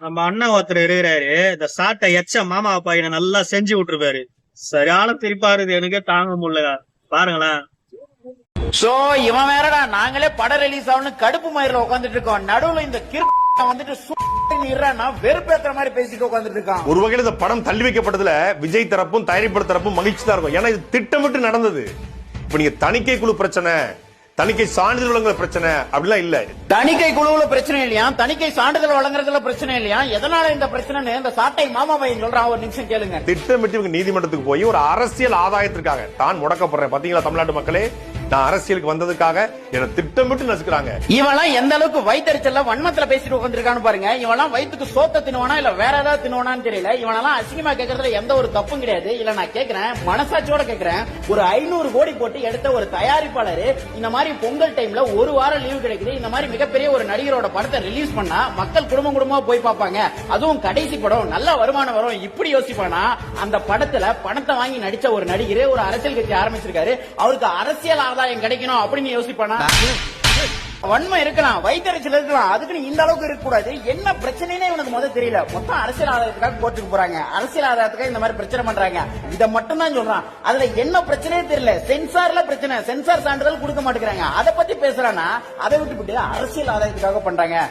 நம்ம அண்ணன் ஒருத்தர் இருக்கிறாரு, இந்த சாட்டை எச்ச மாமா பையனை நல்லா செஞ்சு விட்டுருப்பாரு. சரியான திருப்பாரு, எனக்கே தாங்க முடியல. பாருங்களேன். சோ இவன் வேறடா, நாங்களே படம் ரிலீஸ் ஆகணும் கடுப்பு மயிரில் உட்காந்துட்டு இருக்கோம். நடுவுல இந்த வந்துட்டு வெறுப்பேற்ற மாதிரி பேசிட்டு உட்காந்துட்டு இருக்கான். ஒரு வகையில் இந்த படம் தள்ளி வைக்கப்பட்டதுல விஜய் தரப்பும் தயாரிப்பாளர் தரப்பும் மகிழ்ச்சி தான் இருக்கும். ஏன்னா இது திட்டமிட்டு நடந்தது. இப்ப நீங்க தணிக்கை குழு பிரச்சனை, தணிக்கை சான்றிதழ் வழங்குற பிரச்சனை அப்படிலாம் இல்ல. தணிக்கை குழுவுல பிரச்சனை இல்லையா, தணிக்கை சான்றிதழ் வழங்குறதுல பிரச்சனை இல்லையா, எதனால இந்த பிரச்சனை இந்த சாட்டை மாமா பையன் சொல்றான். ஒரு நிமிஷம் கேளுங்க. திட்டமிட்டு இவங்க நீதிமன்றத்துக்கு போய் ஒரு அரசியல் ஆதாயத்திற்காக தான் முடக்கப்படுறேன் பாத்தீங்களா தமிழ்நாட்டு மக்களே, நான் அரசியலுக்கு வந்ததுக்காக என்ன திட்டமிட்டு நசுக்கிறாங்க. இவெல்லாம் எந்த அளவுக்கு வயிற்றுச்சல்ல வன்மத்துல பேசிட்டு உட்காந்துருக்கான்னு பாருங்க. இவெல்லாம் வயிற்றுக்கு சோத்த தின்னுவானா இல்ல வேற ஏதாவது தின்னுவானான்னு தெரியல. இவனெல்லாம் அசிங்கமா கேட்கறதுல எந்த ஒரு தப்பும் கிடையாது. இல்ல நான் கேட்கிறேன், மனசாட்சியோட கேட்கிறேன், ஒரு 500 கோடி போட்டு எடுத்த ஒரு தயாரிப்பாளர் இந்த மாதிரி பொங்கல் டைம்ல ஒரு வாரம் லீவு கிடைக்குது, இந்த மாதிரி மிகப்பெரிய ஒரு நடிகரோட படத்தை ரிலீஸ் பண்ணா மக்கள் குடும்பமா போய் பார்ப்பாங்க, அதுவும் கடைசி படம் நல்ல வருமானம் வரும், இப்படி யோசிப்பானா? அந்த படத்துல பணத்தை வாங்கி நடிச்ச ஒரு நடிகர் ஒரு அரசியல் கட்சி ஆரம்பிச்சிருக்காரு, அவருக்கு அரசியல் ஆதாயம் கிடைக்கணும் அப்படின்னு யோசிப்பானா? வன்மை இருக்கலாம், வயிற்றுச்சல் இருக்கலாம், அதுக்கு இந்த அளவுக்கு இருக்க கூடாது. என்ன பிரச்சனைனே இவனுக்கு முதல்ல தெரியல. மொத்தம் அரசியல் ஆதாயத்துக்காக போட்டுக்கு போறாங்க, அரசியல் ஆதாயத்துக்காக இந்த மாதிரி பிரச்சனை பண்றாங்க. இதை மட்டும் தான் சொல்றான். அதுல என்ன பிரச்சனையே தெரியல. சென்சார்ல பிரச்சனை, சென்சார் சான்றிதழ் கொடுக்க மாட்டேங்கிறாங்க, அதை பத்தி பேசுறானா? அதை விட்டுவிட்டு அரசியல் ஆதாயத்துக்காக பண்றாங்க.